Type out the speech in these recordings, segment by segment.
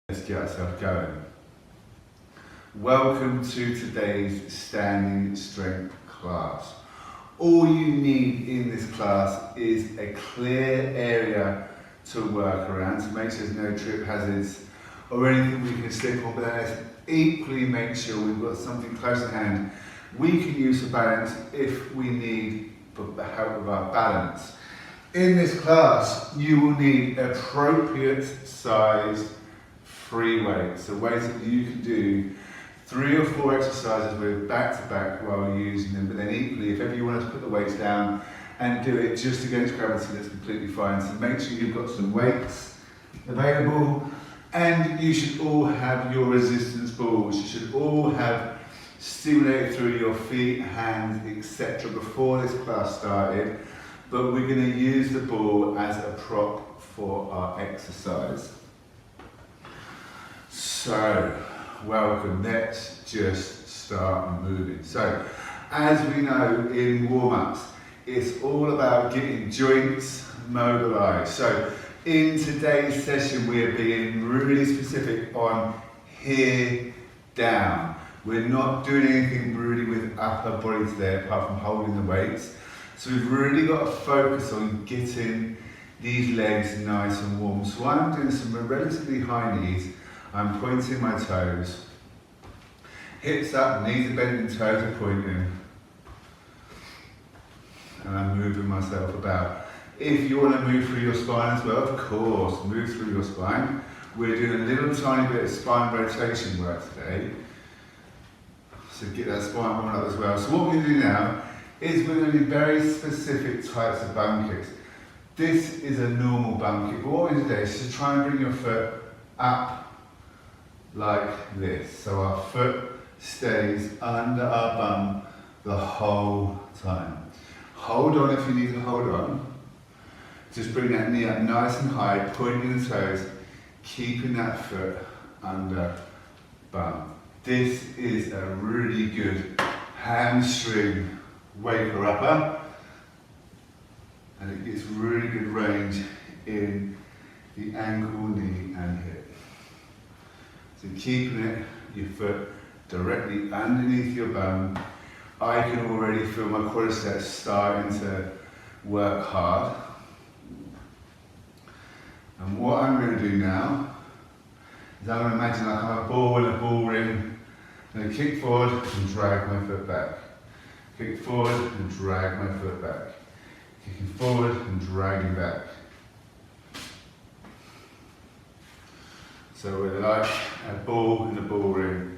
Let's get ourselves going. Welcome to today's standing strength class. All you need in this class is a clear area to work around to make sure there's no trip hazards or anything we can slip on, but then let's equally make sure we've got something close at hand we can use for balance if we need the help of our balance. In this class, you will need appropriate sized free weights, so weights that you can do 3 or 4 exercises with back to back while using them, but then equally, if ever you want to put the weights down and do it just against gravity, that's completely fine. So make sure you've got some weights available, and you should all have your resistance balls. You should all have stimulated through your feet, hands, etc. before this class started, but we're going to use the ball as a prop for our exercise. So, welcome, let's just start moving. So, as we know in warm-ups, it's all about getting joints mobilized. So, in today's session, we are being really specific on here, down. We're not doing anything really with upper body today, apart from holding the weights. So we've really got to focus on getting these legs nice and warm. So I'm doing some relatively high knees. I'm pointing my toes. Hips up, knees are bending, toes are pointing. And I'm moving myself about. If you want to move through your spine as well, of course, move through your spine. We're doing a little tiny bit of spine rotation work today. So get that spine warmed up as well. So what we're going to do now is we're going to do very specific types of bum kicks. This is a normal bum kick, but what we're going to do is just try and bring your foot up like this. So our foot stays under our bum the whole time. Hold on if you need to hold on. Just bring that knee up nice and high, pointing the toes, keeping that foot under bum. This is a really good hamstring waker upper, and it gets really good range in the ankle, knee and hip. So keeping it, your foot directly underneath your bum. I can already feel my quadriceps starting to work hard. And what I'm going to do now is I'm going to imagine I have a ball and a ball ring, and then kick forward and drag my foot back. Kick forward and drag my foot back. Kicking forward and dragging back. So we're like a ball and a ball ring.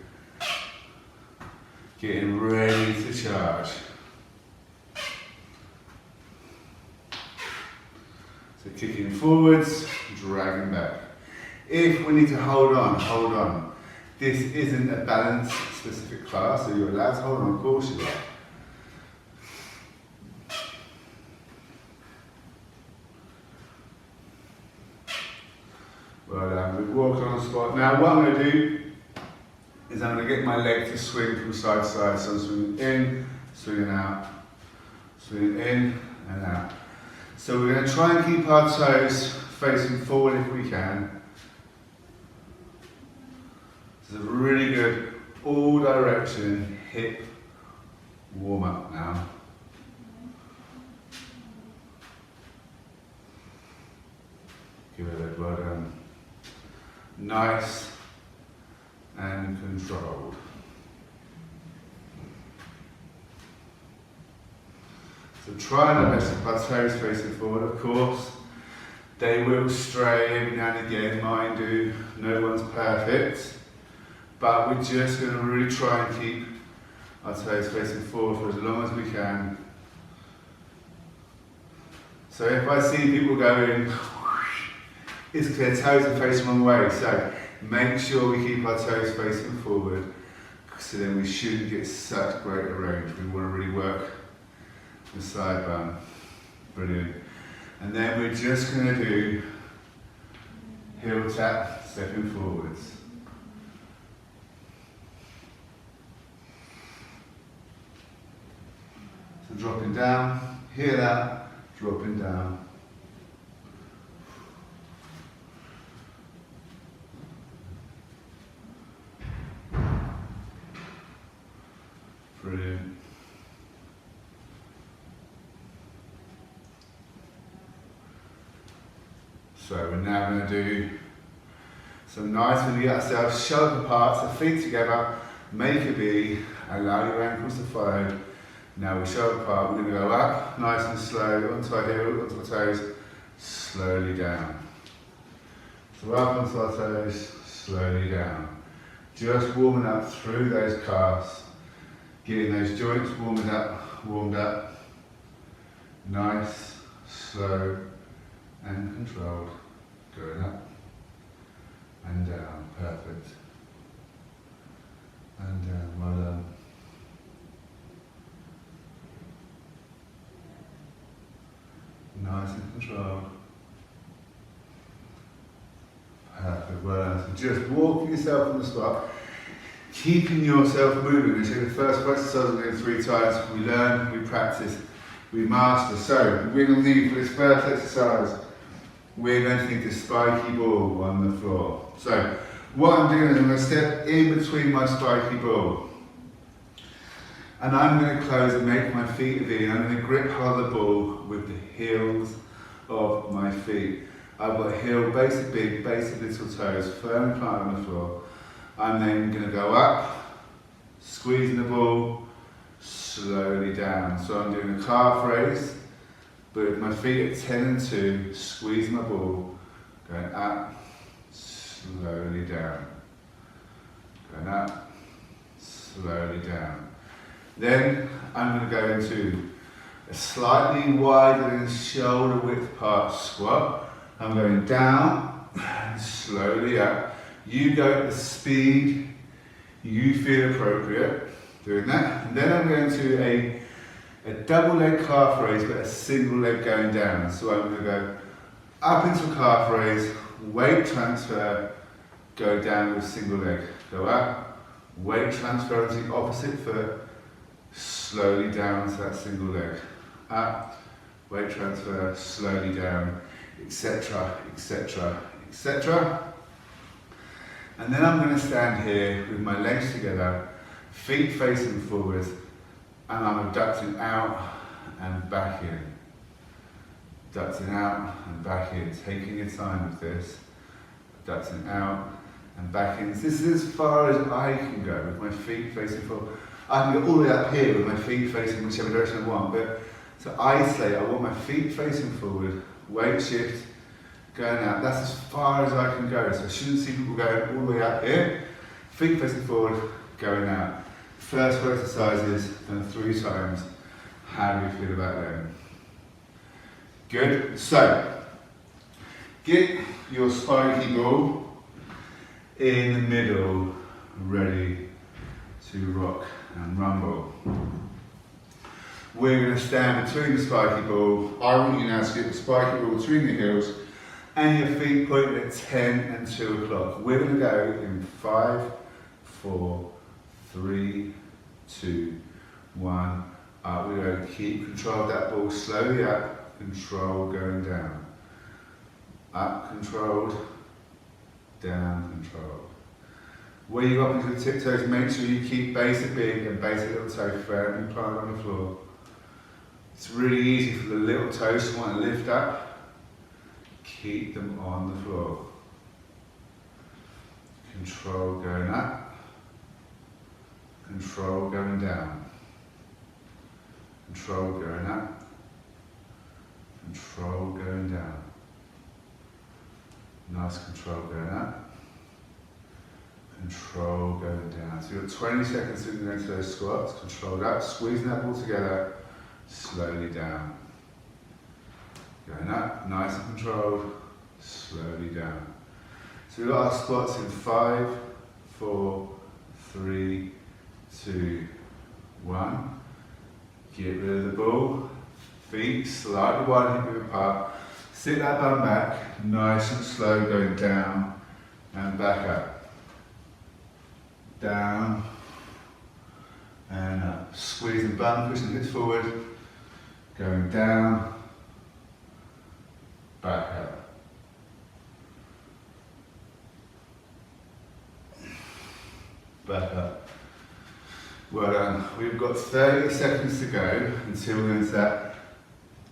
Getting ready to charge. So kicking forwards, dragging back. If we need to hold on, hold on. This isn't a balance specific class, so you're allowed to hold on, of course you are. Well done, we've walked on the spot. Now what I'm going to do is I'm going to get my leg to swing from side to side. So I'm swinging in, swinging out, swinging in and out. So we're going to try and keep our toes facing forward if we can. This is a really good all direction hip warm up now. Give it a little well done. Nice and controlled. So try our best to keep our toes facing forward, of course. They will stray every now and again, mine do, no one's perfect. But we're just going to really try and keep our toes facing forward for as long as we can. So if I see people going, it's clear toes are facing the wrong way, so make sure we keep our toes facing forward, so then we shouldn't get such greater range. We want to really work the side bum. Brilliant. And then we're just going to do heel tap, stepping forwards. So dropping down, hear that, dropping down. So we're now going to do some nice, when you get ourselves shoulder parts, the feet together, make a V, allow your ankles to follow. Now we shoulder apart, we're going to go up, nice and slow, onto our heel, onto our toes, slowly down. So up onto our toes, slowly down. Just warming up through those calves, getting those joints warmed up. Nice, slow and controlled. Going up and down, perfect. And down, well done. Nice and controlled. Perfect, well done. So just walking yourself on the spot, keeping yourself moving. Which is the first exercise we're doing 3 times. We learn, we practice, we master. So we're going to leave for this first exercise. We're going to need a spiky ball on the floor. So what I'm doing is I'm going to step in between my spiky ball. And I'm going to close and make my feet a V. I'm going to grip hold the ball with the heels of my feet. I've got heel, base of big, base of little toes, firmly planted on the floor. I'm then going to go up, squeezing the ball, slowly down. So I'm doing a calf raise, but with my feet at 10 and 2, squeezing my ball, going up, slowly down. Going up, slowly down. Then I'm going to go into a slightly wider than shoulder width part squat. I'm going down and slowly up. You go at the speed you feel appropriate doing that. And then I'm going to a double leg calf raise, but a single leg going down. So I'm going to go up into a calf raise, weight transfer, go down with single leg. Go up, weight transfer onto the opposite foot, slowly down to that single leg. Up, weight transfer, slowly down, etc., etc., etc. And then I'm going to stand here with my legs together, feet facing forwards, and I'm abducting out and back in. Abducting out and back in, taking your time with this. Abducting out and back in. This is as far as I can go with my feet facing forward. I can go all the way up here with my feet facing whichever direction I want, but to isolate, I want my feet facing forward, weight shift, going out. That's as far as I can go. So I shouldn't see people going all the way up here. Feet facing forward, going out. First 4 exercises, done 3 times. How do you feel about them? Good. So, get your spiky ball in the middle, ready to rock and rumble. We're going to stand between the spiky ball. I want you now to get the spiky ball between the heels and your feet pointing at 10 and 2 o'clock. We're going to go in 5, 4, 3, 2, 1. Up we go. Keep control of that ball. Slowly up. Control going down. Up controlled. Down controlled. When you go up into the tiptoes, make sure you keep base of big and base of little toe firmly planted on the floor. It's really easy for the little toes to want to lift up. Keep them on the floor. Control going up. Control going down. Control going up. Control going down. Nice control going up. Control going down. So you've got 20 seconds to go into those squats. Controlled up, squeezing that ball together, slowly down. Going up, nice and controlled, slowly down. So we've got our squats in 5, 4, 3, 2, 1. Get rid of the ball. Feet slightly wide, hip width apart. Sit that bum back, nice and slow, going down and back up. Down and up. Squeeze the bum, pushing the hips forward, going down, back up. Back up. Well done. We've got 30 seconds to go until we're into that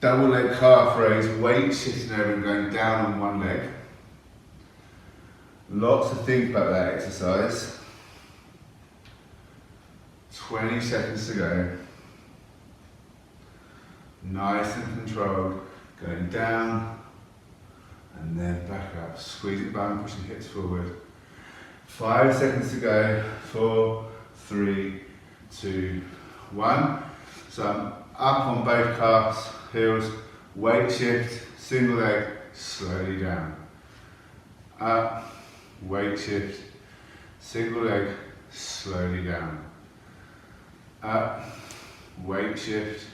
double leg calf raise, weight shifting over and going down on one leg. Lots to think about that exercise. 20 seconds to go. Nice and controlled. Going down and then back up. Squeeze it down, pushing hips forward. 5 seconds to go. 4, 3, 2, 1. So I'm up on both calves, heels, weight shift, single leg, slowly down. Up, weight shift, single leg, slowly down. Up, weight shift,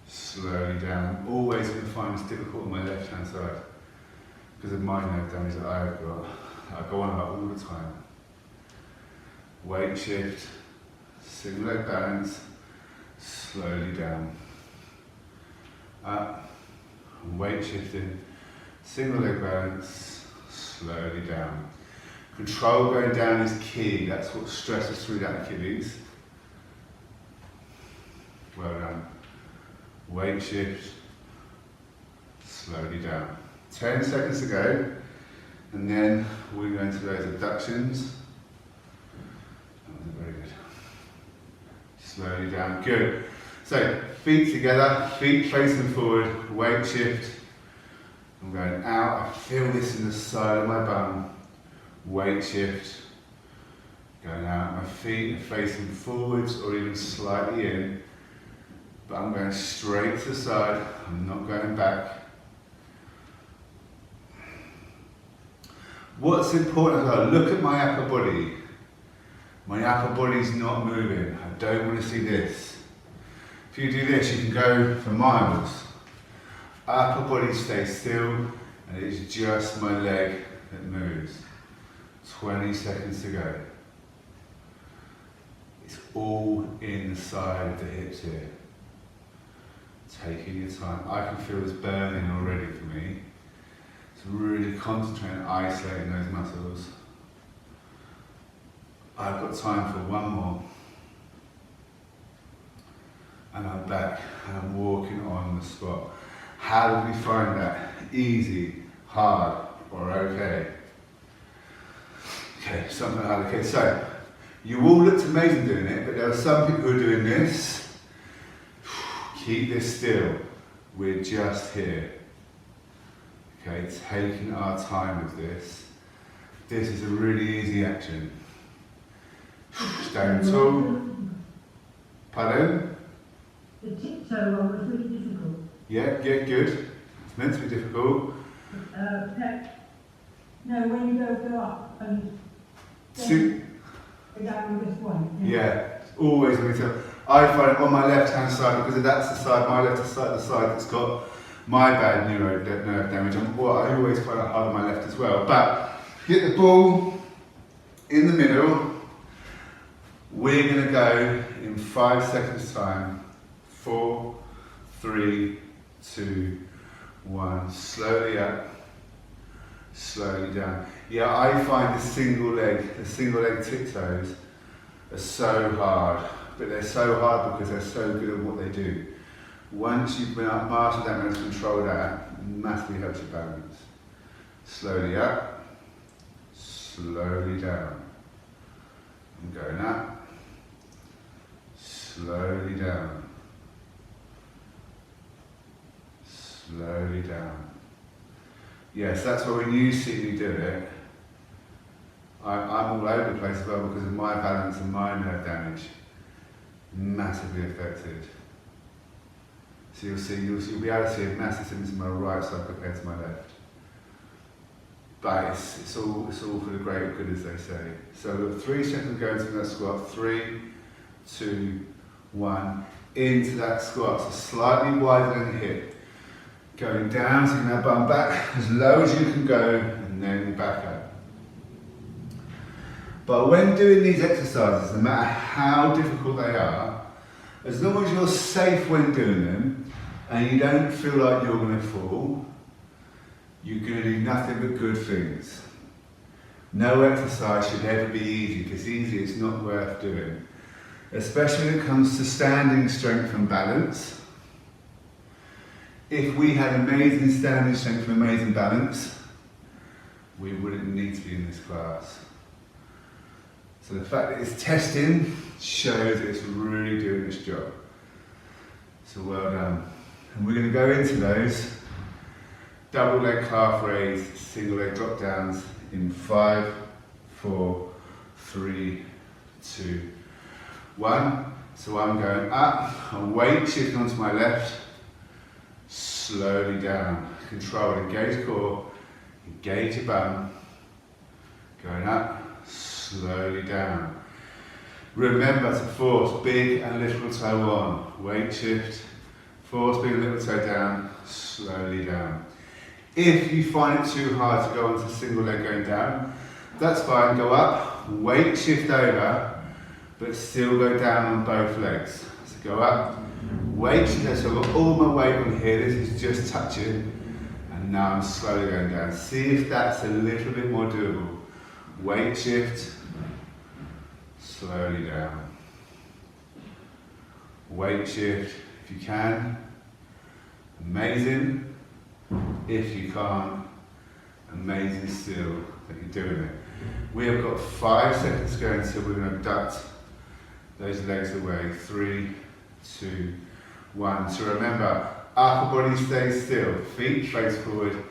slowly down. I'm always going to find this difficult on my left hand side because of my nerve damage that I've got. I go on about all the time. Weight shift, single leg balance, slowly down. Up, weight shifting, single leg balance, slowly down. Control going down is key. That's what stresses through that Achilles. Well done. Weight shift, slowly down. 10 seconds to go, and then we're going to those abductions. That wasn't very good. Slowly down, good. So, feet together, feet facing forward, weight shift. I'm going out, I feel this in the side of my bum. Weight shift. Going out, my feet are facing forwards or even slightly in. But I'm going straight to the side, I'm not going back. What's important as well, look at my upper body. My upper body's not moving. I don't want to see this. If you do this, you can go for miles. Upper body stays still, and it's just my leg that moves. 20 seconds to go. It's all in the side of the hips here. Taking your time. I can feel this burning already for me. So really concentrating on isolating those muscles. I've got time for one more. And I'm back and I'm walking on the spot. How did we find that? Easy, hard, or okay? Okay, something like that. Okay, so you all looked amazing doing it, but there are some people who are doing this. Keep this still. We're just here. Okay, taking our time with this. This is a really easy action. Stand tall. Pardon? The tiptoe one was really difficult. Yeah, good. It's meant to be difficult. No, when you go up and go down this one. Yeah, always when we tell. I find it on my left hand side because that's the side, my left side, the side that's got my bad nerve damage. I always find it hard on my left as well. But get the ball in the middle. We're going to go in 5 seconds time. 4, 3, 2, 1. Slowly up, slowly down. Yeah, I find the single leg tiptoes are so hard. But they're so hard because they're so good at what they do. Once you've mastered that and control that, it massively helps your balance. Slowly up, slowly down. I'm going up, slowly down, slowly down. Yes, that's why when you see me do it, I'm all over the place as well because of my balance and my nerve damage. Massively affected. So you'll be able to see a massive difference in my right side compared to my left. But it's all for the greater good, as they say. So we've got 3 seconds going into that squat. 3, 2, 1. Into that squat. So slightly wider than the hip. Going down, taking that bum back as low as you can go, and then back up. But when doing these exercises, no matter how difficult they are, as long as you're safe when doing them, and you don't feel like you're going to fall, you're going to do nothing but good things. No exercise should ever be easy, because easy is not worth doing. Especially when it comes to standing strength and balance. If we had amazing standing strength and amazing balance, we wouldn't need to be in this class. So the fact that it's testing shows that it's really doing its job. So well done. And we're going to go into those double leg calf raise, single leg drop downs in 5, 4, 3, 2, 1. So I'm going up, and weight shifting onto my left, slowly down. Control, engage core, engage your bum, going up, slowly down. Remember to force big and little toe on, weight shift, force big and little toe down, slowly down. If you find it too hard to go onto single leg going down, that's fine, go up, weight shift over, but still go down on both legs. So go up, weight shift, so I've got all my weight on here, this is just touching, and now I'm slowly going down. See if that's a little bit more doable. Weight shift, slowly down. Weight shift, if you can, amazing. If you can't, amazing still that you're doing it. We have got 5 seconds to go until we're going to abduct those legs away. 3, 2, 1. So remember, upper body stays still, feet face forward,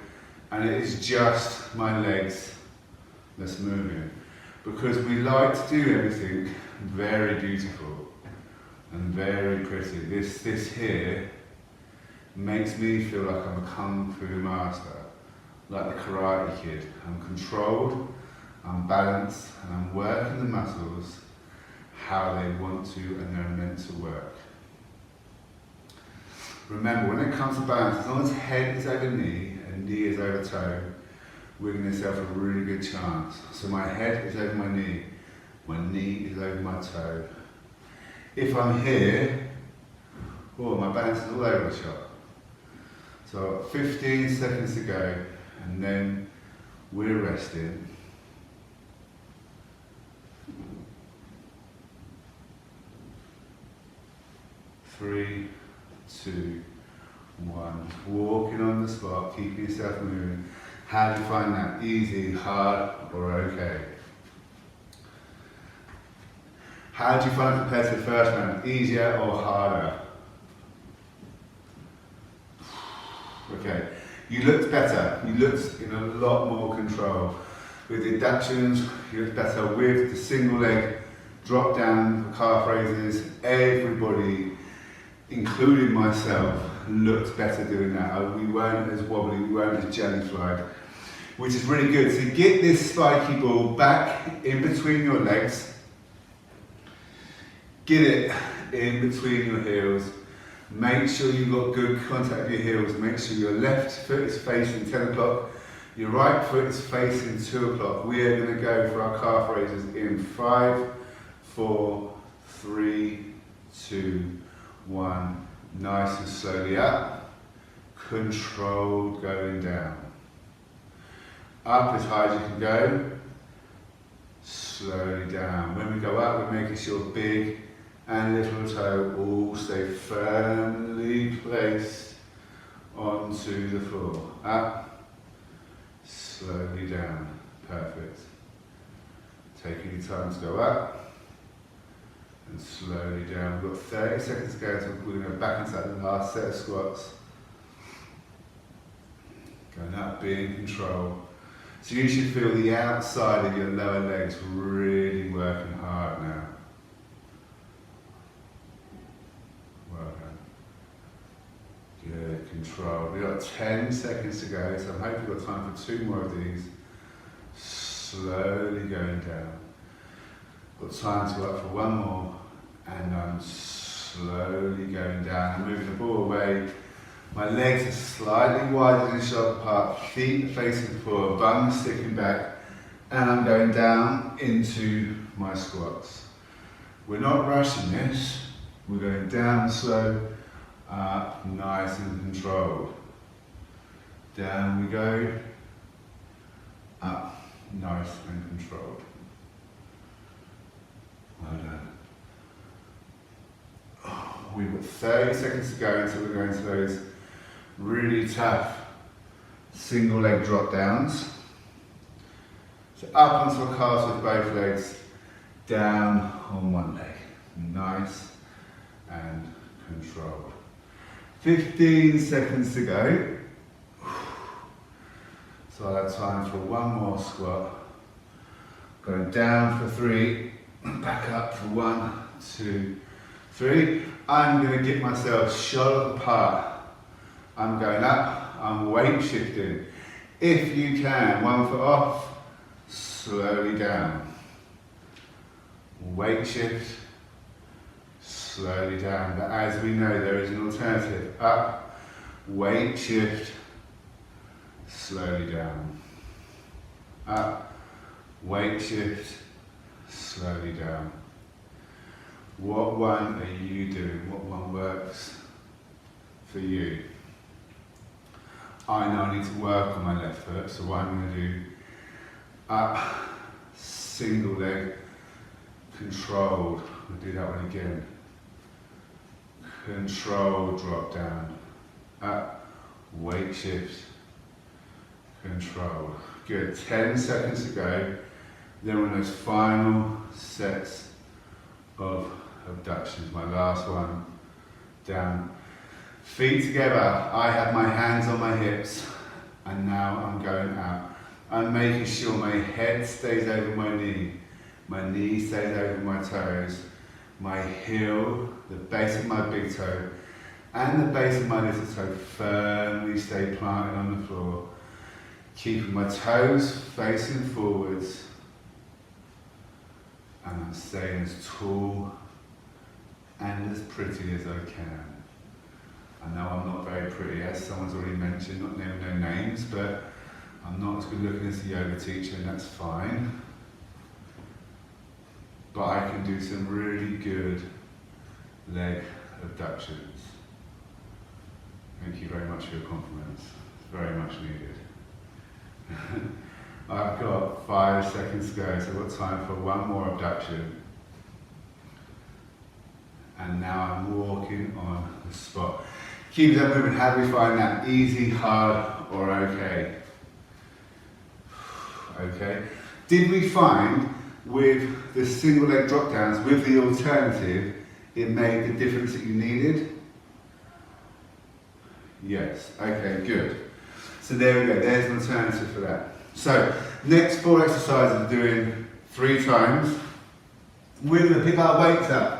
and it is just my legs that's moving. Because we like to do everything very beautiful and very pretty. This here makes me feel like I'm a kung fu master, like the Karate Kid. I'm controlled, I'm balanced, and I'm working the muscles how they want to and they're meant to work. Remember, when it comes to balance, as long as head is over knee and knee is over toe, we're giving yourself a really good chance. So my head is over my knee is over my toe. If I'm here, oh, my balance is all over the shop. So 15 seconds to go, and then we're resting. Three, 2, 1. Walking on the spot, keeping yourself moving. How do you find that? Easy, hard, or okay? How do you find it compared to the first round? Easier or harder? Okay, you looked better. You looked in a lot more control. With the abductions, you looked better. With the single leg drop down, the calf raises, everybody, including myself, looked better doing that. We weren't as wobbly, we weren't as jelly-flied, which is really good. So get this spiky ball back in between your legs. Get it in between your heels. Make sure you've got good contact with your heels. Make sure your left foot is facing 10 o'clock. Your right foot is facing 2 o'clock. We are going to go for our calf raises in 5, 4, 3, 2, 1. Nice and slowly up. Controlled going down. Up as high as you can go. Slowly down. When we go up, we're making sure big and little toe all stay firmly placed onto the floor. Up, slowly down. Perfect. Taking your time to go up and slowly down. We've got 30 seconds to go, so we're going to go back into that last set of squats. Going up, being in control. So you should feel the outside of your lower legs really working hard now. Well done. Good, control. We've got 10 seconds to go, so I'm hoping we've got time for 2 more of these. Slowly going down. Got time to go up for 1 more, and I'm slowly going down. I'm moving the ball away. My legs are slightly wider than sharp apart, feet facing forward, bum sticking back, and I'm going down into my squats. We're not rushing this. We're going down slow, up, nice and controlled. Down we go, up, nice and controlled. Well done. We've got 30 seconds to go until we're going to those really tough single leg drop downs. So up onto a cast with both legs, down on one leg. Nice and controlled. 15 seconds to go. So I'll have time for one more squat. Going down for 3, back up for 1, 2, 3. I'm going to get myself shoulder apart. I'm going up, I'm weight shifting. If you can, 1 foot off, slowly down. Weight shift, slowly down. But as we know, there is an alternative. Up, weight shift, slowly down. Up, weight shift, slowly down. What one are you doing? What one works for you? I know I need to work on my left foot, so what I'm going to do, up, single leg, controlled. We'll do that one again. Control, drop down. Up, weight shift, control. Good, 10 seconds to go. Then we're on those final sets of abductions. My last one, down. Feet together, I have my hands on my hips, and now I'm going out. I'm making sure my head stays over my knee stays over my toes, my heel, the base of my big toe, and the base of my little toe firmly stay planted on the floor, keeping my toes facing forwards, and I'm staying as tall and as pretty as I can. I know I'm not very pretty, as someone's already mentioned, not naming no names, but I'm not as good looking as the yoga teacher, and that's fine. But I can do some really good leg abductions. Thank you very much for your compliments. It's very much needed. I've got 5 seconds to go, so I've got time for one more abduction. And now I'm walking on the spot. Keep that movement. How do we find that? Easy, hard, or okay? Okay. Did we find with the single leg drop downs, with the alternative, it made the difference that you needed? Yes. Okay, good. So there we go. There's an alternative for that. So next 4 exercises we're doing 3 times. We're going to pick our weights up.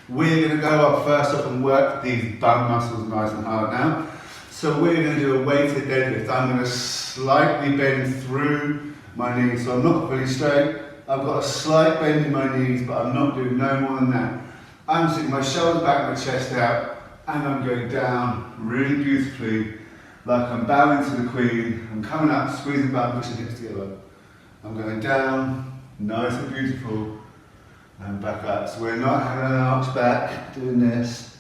We're going to go up first off and work these bum muscles nice and hard now. So we're going to do a weighted deadlift. I'm going to slightly bend through my knees, so I'm not fully straight. I've got a slight bend in my knees, but I'm not doing no more than that. I'm sitting my shoulders back, my chest out, and I'm going down really beautifully, like I'm bowing to the Queen. I'm coming up, squeezing back, pushing hips together. I'm going down, nice and beautiful. And back up. So we're not having an arch back, doing this.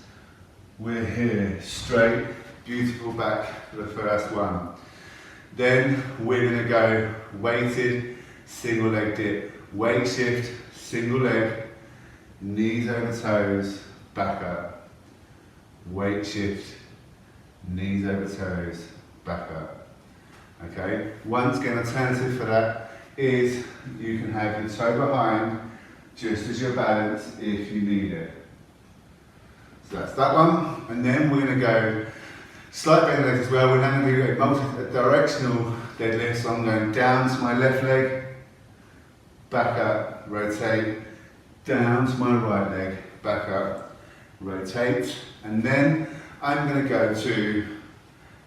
We're here, straight, beautiful back for the first one. Then we're going to go weighted, single leg dip. Weight shift, single leg, knees over toes, back up. Weight shift, knees over toes, back up. Okay, once again, alternative for that is you can have your toe behind, just as your balance if you need it. So that's that one, and then we're going to go slight bend legs as well. We're now going to do a multi-directional deadlift, so I'm going down to my left leg, back up, rotate, down to my right leg, back up, rotate, and then I'm going to go to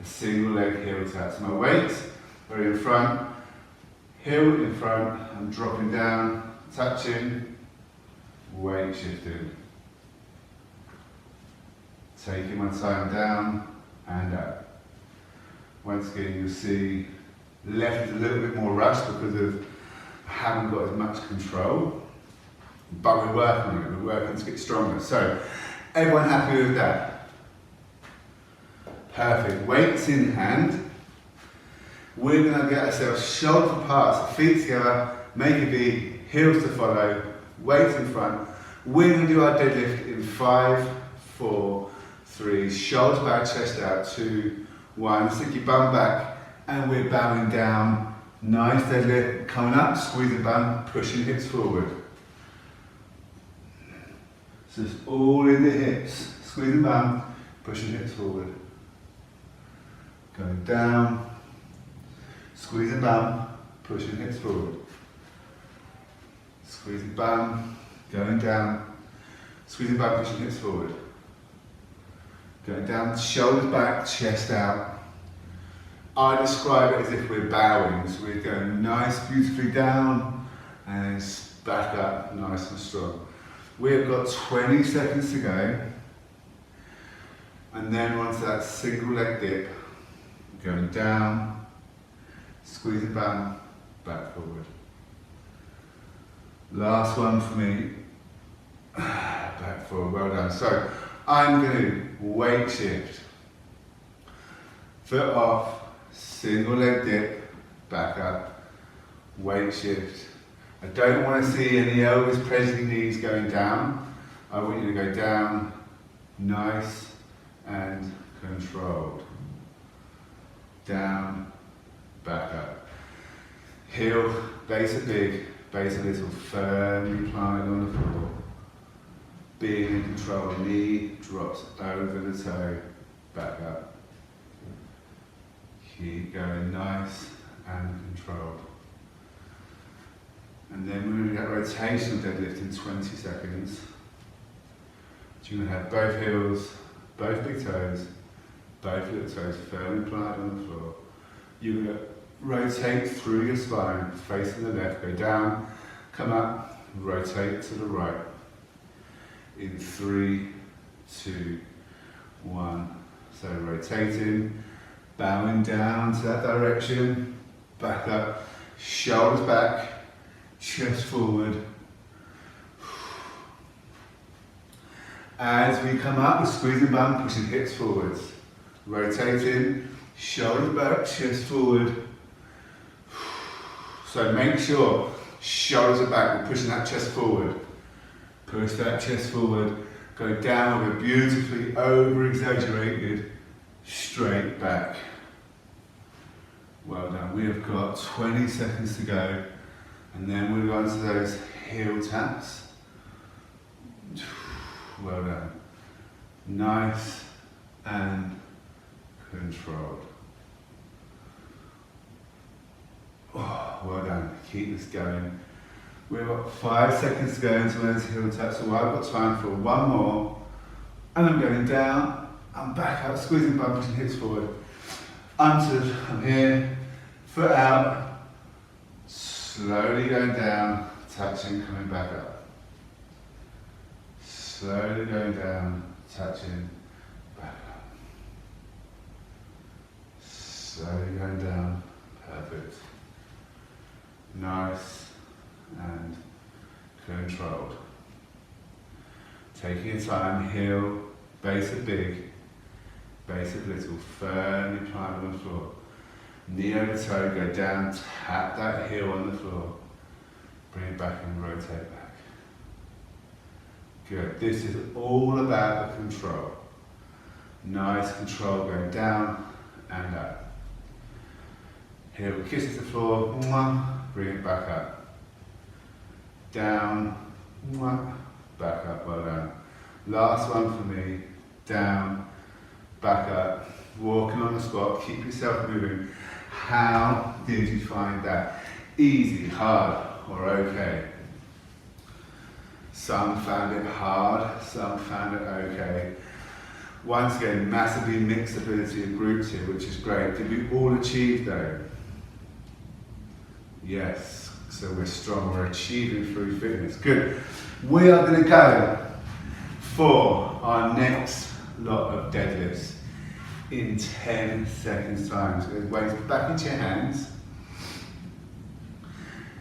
a single leg heel tap. So my weight, very in front, heel in front, I'm dropping down, touching, weight shifting. Taking my time down and up. Once again, you'll see left is a little bit more rushed because of I haven't got as much control, but we're working on it, we're working to get stronger. So, everyone happy with that? Perfect. Weights in hand. We're going to get ourselves shoulder apart, so feet together, make a V, heels to follow, weights in front. We're going to do our deadlift in 5, 4, 3, shoulders back, chest out, 2, 1. Stick your bum back, and we're bowing down Nice deadlift, coming up, squeezing bum, pushing hips forward. So it's all in the hips, squeezing bum, pushing hips forward. Going down, squeezing bum, pushing hips forward. Squeezing bum, going down, squeezing bum, pushing hips forward. Going down, shoulders back, chest out. I describe it as if we're bowing, so we're going nice, beautifully down, and then back up, nice and strong. We've got 20 seconds to go, and then onto that single leg dip, going down, squeezing bum, back forward. Last one for me, back forward, well done. So I'm going to weight shift, foot off, single leg dip, back up, weight shift. I don't want to see any elbows pressing knees going down. I want you to go down, nice and controlled. Down, back up. Heel, base it big, base a little, firmly planted on the floor. Being in control, knee drops over the toe, back up. Keep going nice and controlled. And then we're going to get rotational deadlift in 20 seconds. So you're going to have both heels, both big toes, both little toes firmly planted on the floor. You're going to rotate through your spine, facing the left, go down, come up, rotate to the right. In 3, 2, 1. So rotating, bowing down to that direction, back up, shoulders back, chest forward. As we come up, we're squeezing bum, pushing hips forwards. Rotating, shoulders back, chest forward. So make sure shoulders are back, we're pushing that chest forward. Push that chest forward, go down with a beautifully over-exaggerated straight back. Well done. We have got 20 seconds to go, and then we'll go on to those heel taps. Well done. Nice and controlled. Oh, well done. Keep this going. We've got 5 seconds to go into those heel taps, so I've got time for one more. And I'm going down, I'm back up, squeezing bum, pushing hips forward. I'm here, foot out, slowly going down, touching, coming back up. Slowly going down, touching, back up. Slowly going down, perfect. Nice and controlled. Taking your time, heel, base it big, base it little, firmly planted on the floor. Knee over toe, go down, tap that heel on the floor. Bring it back and rotate back. Good. This is all about the control. Nice control going down and up. Heel kisses the floor, bring it back up. Down, back up, well done. Last one for me, down, back up, walking on the spot, keep yourself moving. How did you find that? Easy, hard, or okay? Some found it hard, some found it okay. Once again, massively mixed ability of groups here, which is great. Did we all achieve though? Yes, so we're strong, we're achieving through fitness. Good. We are going to go for our next lot of deadlifts in 10 seconds time. So weight back into your hands.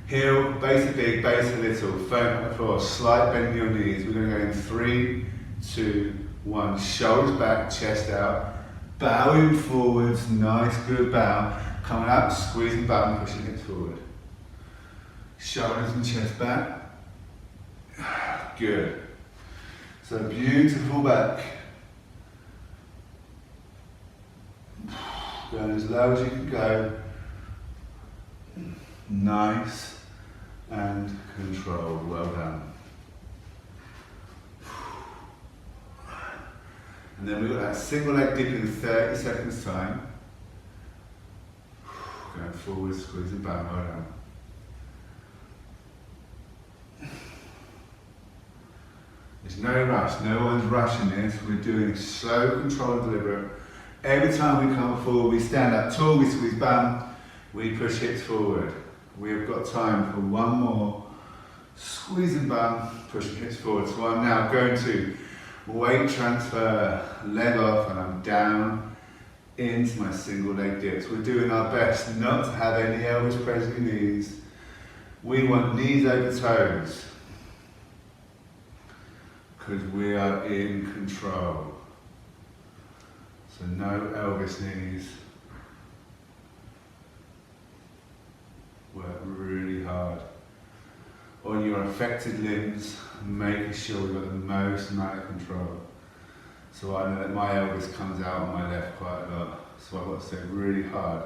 Heel, base it big, base it little, firm on the floor, slight bend in your knees. We're going to go in 3, 2, 1. Shoulders back, chest out, bowing forwards, nice good bow. Coming up, squeezing bum, pushing hips forward. Shoulders and chest back. Good. So beautiful back. Going as low as you can go. Nice and controlled. Well done. And then we've got that single leg dip in 30 seconds time. Going forward, squeezing back, well done. There's no rush, no one's rushing this. We're doing slow, controlled, deliberate. Every time we come forward, we stand up tall, we squeeze bum, we push hips forward. We've got time for one more. Squeezing bum, pushing hips forward. So I'm now going to weight transfer, leg off, and I'm down into my single leg dips. We're doing our best not to have any elbows pressing knees. We want knees over toes, because we are in control. So no Elvis knees. Work really hard on your affected limbs, making sure we've got the most amount of control. So I know that my Elvis comes out on my left quite a lot, so I've got to stay really hard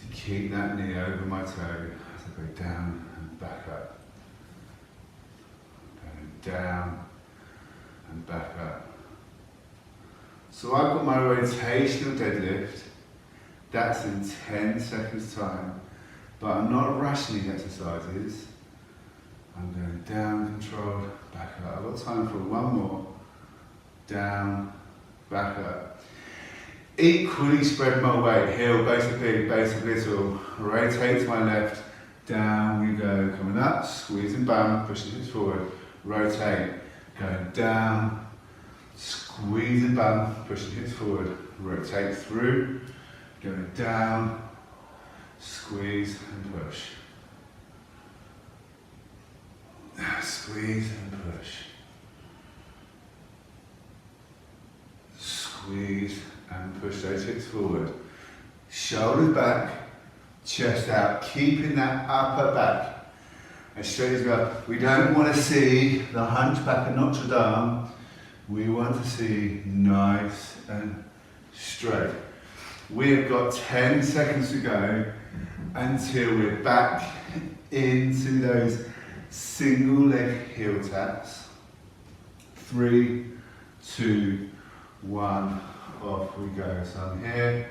to keep that knee over my toe as I go down and back up. Going down and back up. So I've got my rotational deadlift, that's in 10 seconds time, but I'm not rushing these exercises. I'm going down, controlled, back up. I've got time for one more. Down, back up. Equally spread my weight, heel, base of big, base of little. Rotate to my left, down we go. Coming up, squeezing bum, pushing hips forward. Rotate, going down, squeezing bum, pushing hips forward. Rotate through, going down, squeeze and push. Squeeze and push. Squeeze and push those hips forward. Shoulders back, chest out, keeping that upper back as straight as we are. We don't want to see the hunchback of Notre Dame. We want to see nice and straight. We've got 10 seconds to go until we're back into those single leg heel taps. 3, 2, 1, off we go. So I'm here,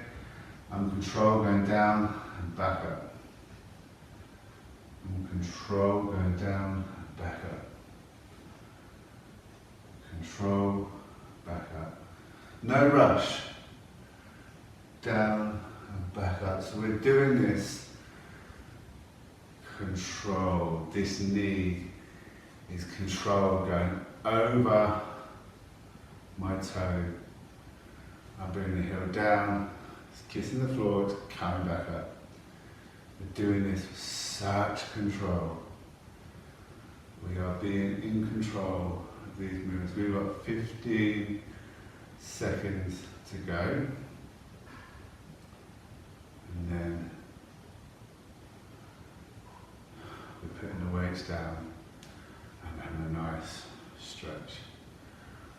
I'm control going down and back up. I'm control going down and back up. Control, back up. No rush. Down and back up. So we're doing this control. This knee is control going over my toe. I'm bringing the heel down, kissing the floor, coming back up. We're doing this with such control. We are being in control of these movements. We've got 15 seconds to go. And then we're putting the weights down and having a nice stretch.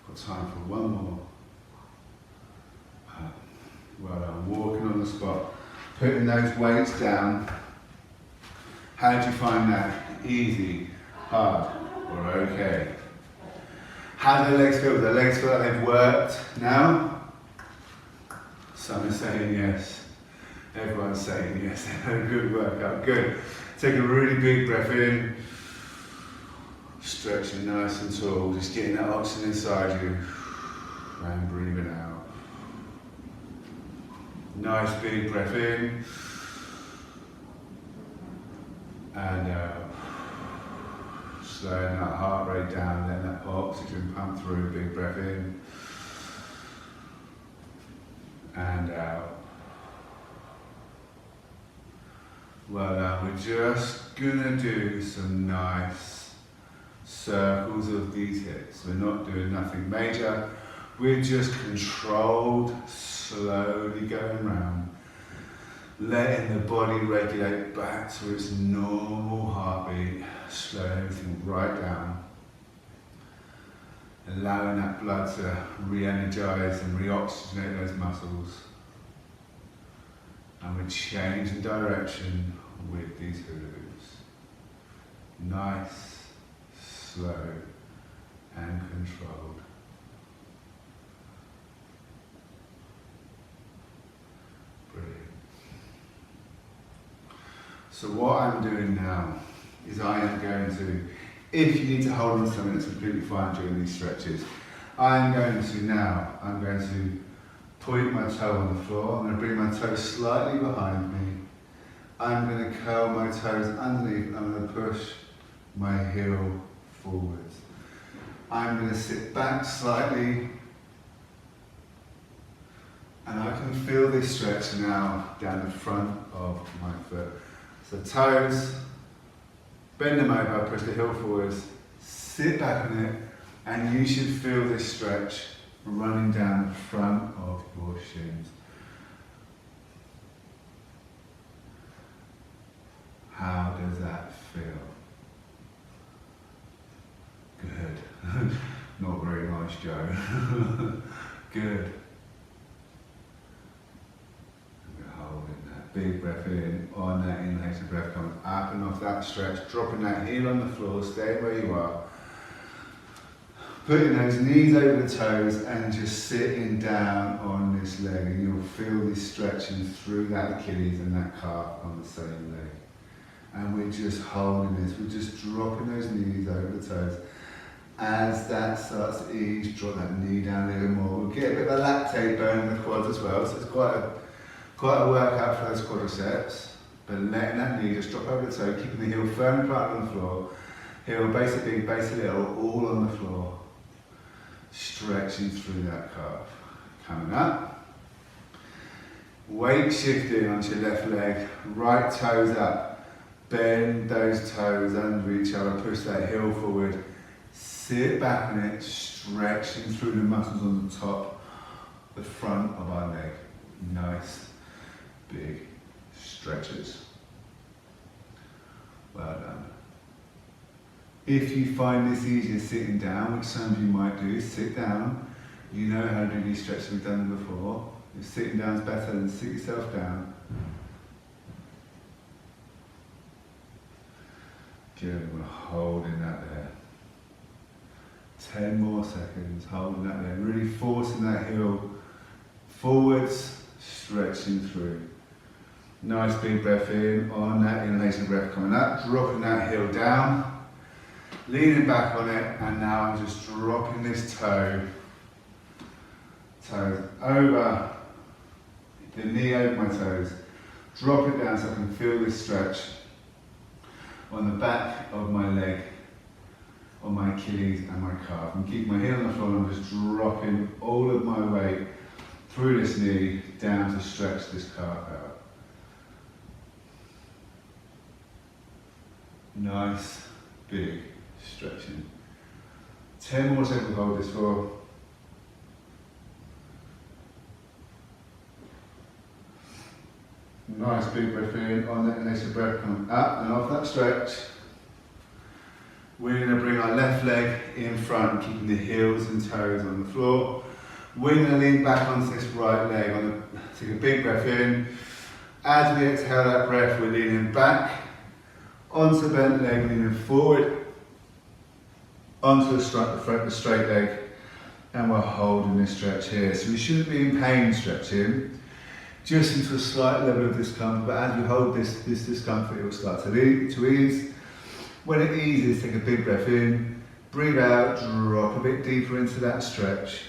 Got time for one more. Well, I'm walking on the spot, putting those weights down. How do you find that? Easy, hard, or okay? How do the legs feel? Do the legs feel like they've worked now? Some are saying yes. Everyone's saying yes. Good workout, good. Take a really big breath in. Stretching nice and tall, just getting that oxygen inside you. And breathing out. Nice big breath in. And out. Slowing that heart rate down, letting that oxygen pump through. Big breath in. And out. Well done. We're just gonna do some nice circles of these hips. We're not doing nothing major. We're just controlled, slowly going round, letting the body regulate back to its normal heartbeat, slowing everything right down, allowing that blood to re-energize and re-oxygenate those muscles. And we're changing direction with these hula hoops. Nice, slow, and controlled. Brilliant. So what I'm doing now is I am going to, if you need to hold on to something, that's completely fine during these stretches. I'm going to point my toe on the floor. I'm going to bring my toe slightly behind me. I'm going to curl my toes underneath and I'm going to push my heel forwards. I'm going to sit back slightly and I can feel this stretch now down the front of my foot. So toes, bend them over, push the heel forwards, sit back on it, and you should feel this stretch running down the front of your shins. How does that feel? Good. Not very nice, Joe. Good. Big breath in, on that inhalation breath, coming up and off that stretch, dropping that heel on the floor, stay where you are. Putting those knees over the toes and just sitting down on this leg, and you'll feel this stretching through that Achilles and that calf on the same leg. And we're just holding this, we're just dropping those knees over the toes. As that starts to ease, drop that knee down a little more. We'll get a bit of a lactate burn in the quads as well, so it's quite a workout for those quadriceps, but letting that knee just drop over the toe, keeping the heel firmly planted on the floor, heel base a big, base a little, all on the floor, stretching through that calf. Coming up, weight shifting onto your left leg, right toes up, bend those toes under each other, push that heel forward, sit back on it, stretching through the muscles on the top, the front of our leg. Nice. Big stretches. Well done. If you find this easier sitting down, which some of you might do, sit down. You know how to do these stretches, we've done them before. If sitting down is better, then sit yourself down. Good, we're holding that there. 10 more seconds, holding that there. Really forcing that heel forwards, stretching through. Nice big breath in, on that inhalation breath coming up, dropping that heel down, leaning back on it, and now I'm just dropping this toe over, the knee over my toes, drop it down so I can feel this stretch on the back of my leg, on my Achilles and my calf. I'm keeping my heel on the floor and I'm just dropping all of my weight through this knee down to stretch this calf out. Nice, big stretching. 10 more seconds, hold this for. Nice big breath in, on that inhalation breath, come up and off that stretch. We're going to bring our left leg in front, keeping the heels and toes on the floor. We're going to lean back onto this right leg. Take a big breath in. As we exhale that breath, we're leaning back onto the bent leg, leaning forward onto the straight leg, and we're holding this stretch here. So we shouldn't be in pain stretching, just into a slight level of discomfort, but as we hold this discomfort, it will start to ease. When it eases, take a big breath in, breathe out, drop a bit deeper into that stretch,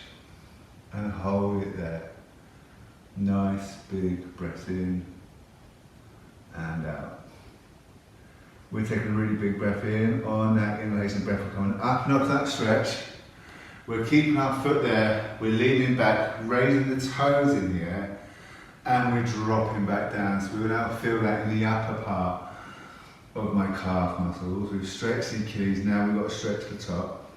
and hold it there. Nice big breath in and out. We're taking a really big breath in, on that inhalation breath, we're coming up and up that stretch. We're keeping our foot there, we're leaning back, raising the toes in the air, and we're dropping back down. So we'll now feel that in the upper part of my calf muscles. We've stretched the Achilles, now we've got to stretch the top.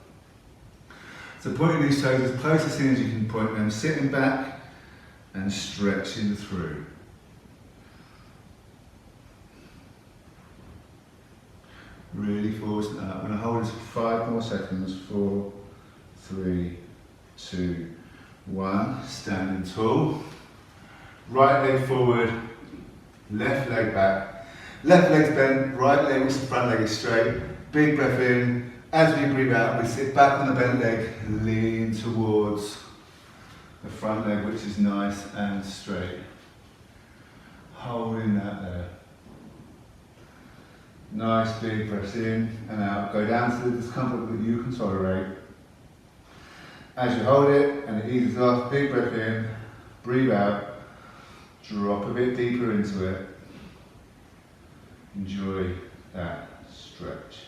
So pointing these toes as close as soon as you can point them, sitting back and stretching through. Really forcing it up. I'm going to hold this for 5 more seconds. 4, 3, 2, 1. Standing tall. Right leg forward, left leg back. Left leg's bent, right leg, which is the front leg, is straight. Big breath in. As we breathe out, we sit back on the bent leg, lean towards the front leg, which is nice and straight. Holding that there. Nice big breaths in and out. Go down to the discomfort that you can tolerate. As you hold it and it eases off, big breath in, breathe out, drop a bit deeper into it. Enjoy that stretch.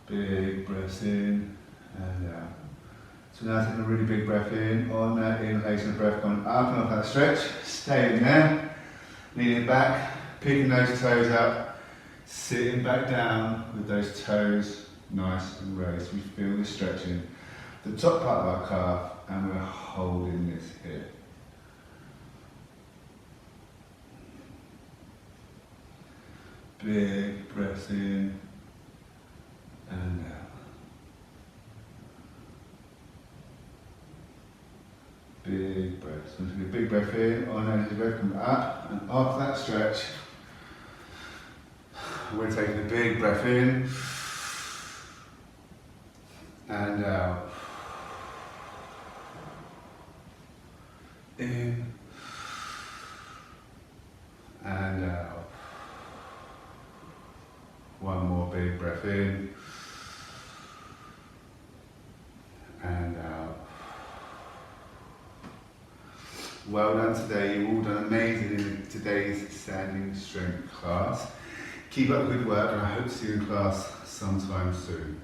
Big breaths in and out. So now taking a really big breath in, on that inhalation breath, going up and off that stretch, staying there, leaning back, picking those toes up, sitting back down with those toes nice and raised. We feel the stretching, the top part of our calf, and we're holding this here. Big breaths in and out. Big breaths. So take a big breath in, on that breath, come up and off that stretch. We're taking a big breath in and out. In and out. One more big breath in and out. Well done today, you've all done amazing in today's standing strength class. Keep up the good work and I hope to see you in class sometime soon.